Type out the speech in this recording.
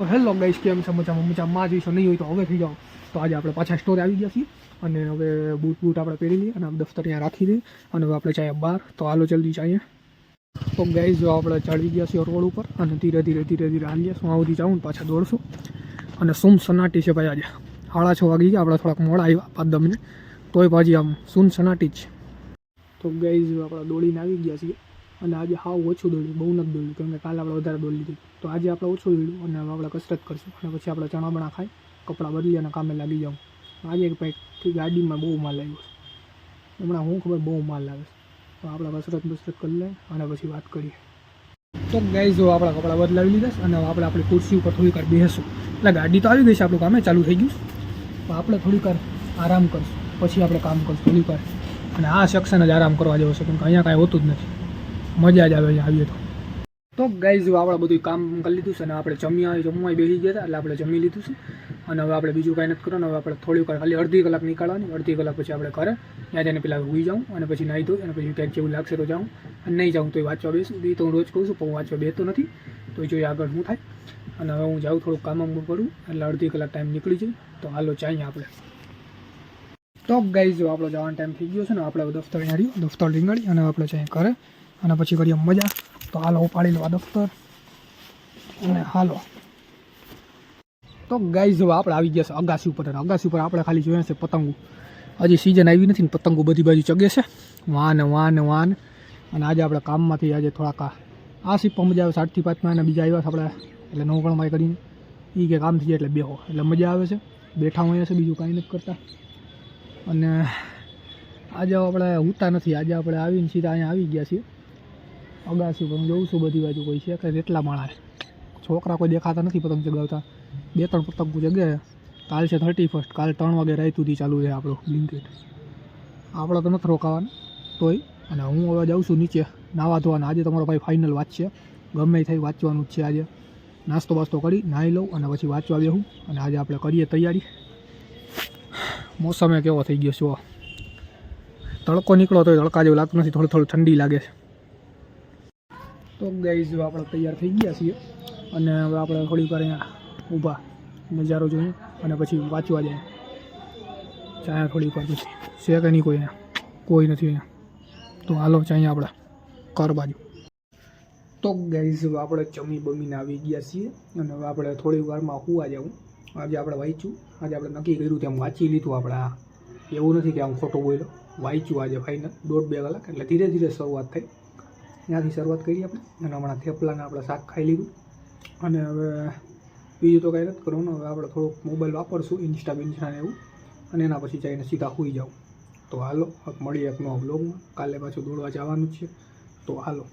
તો hello guys, કેમ છો? મજામાં જઈશો નહીં હોય તો હવે થઈ જાઓ. તો આજે આપણે પાછા સ્ટોરે આવી ગયા છીએ અને હવે બૂટ આપણે પહેરી લઈએ અને દફતર અહીંયા રાખી દઈએ અને હવે આપણે ચાહીએ બહાર. તો હાલો જલ્દી ચાહીએ. તો ગાઈસ જો આપણે ચડી ગયા છીએ રોડ ઉપર અને ધીરે ધીરે હાલીએ. હું સુધી જાઉં ને પાછા દોડશું અને સન્નાટી છે ભાઈ. આજે 6:30 વાગી ગયા. આપણે થોડાક મોડા આવ્યા 5-10 મિનિટ, તોય પાછી આમ સન્નાટી જ. તો ગાઈસ આપણે દોડીને આવી ગયા છીએ અને આજે હાવ ઓછું દોડ્યું, બહુ નથી દોડ્યું, કેમ કે કાલે આપણે વધારે દોડી લીધું. તો આજે આપણે ઓછું દોડ્યું અને હવે આપણે કસરત કરશું અને પછી આપણે ચણા બણા ખાઈ કપડાં બદલી અને કામે લાગી જાઉં. આજે કંઈક ગાડીમાં બહુ માલ આવ્યો છે હમણાં, હું ખબર બહુ માલ આવે છે. તો આપણે કસરત કરી લઈએ અને પછી વાત કરીએ. તો ગાઈસ જો આપણા કપડાં બદલાવી લીધા છે અને આપણે આપણી ખુરશી ઉપર થોડીક વાર બેસશું. એટલે ગાડી તો આવી ગઈ છે, આપણું કામે ચાલુ થઈ ગયું તો આપણે થોડીક વાર આરામ કરશું, પછી આપણે કામ કરશું થોડીક વાર. અને આ સેક્શન જ આરામ કરવા જેવો છે, કેમ કે અહીંયા કાંઈ હોતું જ નથી, મજા જ આવે છે આવીએ તો. ગાઈસ જો આપણે બધું કામ કરી લીધું છે અને આપણે જમવા બેસી ગયા હતા, એટલે આપણે જમી લીધું છે અને હવે આપણે બીજું કાંઈ નથી કરવાનું. હવે આપણે થોડીક વાર ખાલી અડધી કલાક નીકળવાની, અડધી કલાક પછી આપણે ઘરે ત્યાં જઈને પહેલાં સૂઈ જાઉં અને પછી નાહી ધોઈ અને પછી ક્યાંક જેવું લાગશે તો જાઉં, અને નહીં જાઉં તો વાંચવા બેસું. એ તો હું રોજ કહું છું, પણ હું વાંચવા બેસતો નથી, તો જોઈએ આગળ શું થાય. અને હવે હું જાઉં થોડુંક કામ કરું, એટલે અડધી કલાક ટાઈમ નીકળી જાય. તો હાલો ચાહીએ આપણે. તો ગાઈસ જો આપણો જવાનો ટાઈમ થઈ ગયો છે ને, આપણે દફતર રીંગાડી અને આપણે ચાહીએ ઘરે અને પછી કરીએ મજા. તો હાલો ઉપાડી લો આ દફતર અને હાલો. તો ગાઈસ જો આપણે આવી ગયા છે અગાસી ઉપર. અગાસી ઉપર આપણે ખાલી જોઈએ છે પતંગો. હજી સિઝન આવી નથી ને પતંગો બધી બાજુ ચગે છે, વાન. અને આજે આપણે કામમાંથી આજે થોડાક આ સીપમાં મજા આવે 4 થી 5 અને બીજા આવ્યા છે આપણે, એટલે 9 કરીને એ કે કામ થઈ જાય એટલે બેહો, એટલે મજા આવે છે. બેઠા હોય છે, બીજું કાંઈ નથી કરતા. અને આજે આપણે ઉતા નથી, આજે આપણે આવીને સીધા અહીંયા આવી ગયા છીએ અગાસી ઉપર. હું જોઉં છું બધી બાજુ કોઈ છે કે કેટલા માણસ, છોકરા કોઈ દેખાતા નથી પતંગ ચગાવતા. 2-3 પતંગો જગે. કાલ છે 31, કાલ 3 વાગે રાત સુધી ચાલુ રહે આપણું બ્લિંકિટ. આપણે તો નથી રોકાવાનું તોય. અને હું હવે જાઉં છું નીચે નાવા ધોવાના. આજે તમારો ભાઈ ફાઇનલ વાત છે, ગમે થઈ વાંચવાનું જ છે આજે. નાસ્તો બાસ્તો કરી નાહી લઉં અને પછી વાંચવા બેસું. અને આજે આપણે કરીએ તૈયારી. મોસમે કેવો થઈ ગયો છે, તડકો નીકળો તો તડકા જેવું લાગતું નથી, થોડું ઠંડી લાગે છે. તો ગાઈસ જો આપણે તૈયાર થઈ ગયા છીએ અને હવે આપણે થોડીક વાર અહીંયા ઊભા નજારો જોઈએ અને પછી વાંચવા જાય. ચાયા થોડીક વાર પછી છે કે નહીં કોઈ અહીંયા? કોઈ નથી અહીંયા. તો હાલો ચાહીએ આપણે કર બાજુ. તો ગાઈસ આપણે જમી બમીને આવી ગયા છીએ અને હવે આપણે થોડી વારમાં સુવા જાઉં. આજે આપણે વાંચ્યું, આજે આપણે નક્કી કર્યું તેમ વાંચી લીધું આપણે. આ એવું નથી કે આમ ખોટું બોલ્યો, વાંચ્યું આજે ફાઇનલ 1.5-2 કલાક. એટલે ધીરે ધીરે શરૂઆત થઈ, ત્યાંથી શરૂઆત કરી આપણે. અને હમણાં થેપલાને આપણે શાક ખાઈ લીધું અને હવે બીજું તો કાંઈ નથી કરવાનું. હવે આપણે થોડુંક મોબાઈલ વાપરશું, ઇન્સ્ટા ને એવું, અને એના પછી જઈને સીધા સૂઈ જાઉં. તો હાલો મળીએ એક નવા બ્લોગમાં. કાલે પાછું દોડવા જવાનું જ છે. તો હાલો.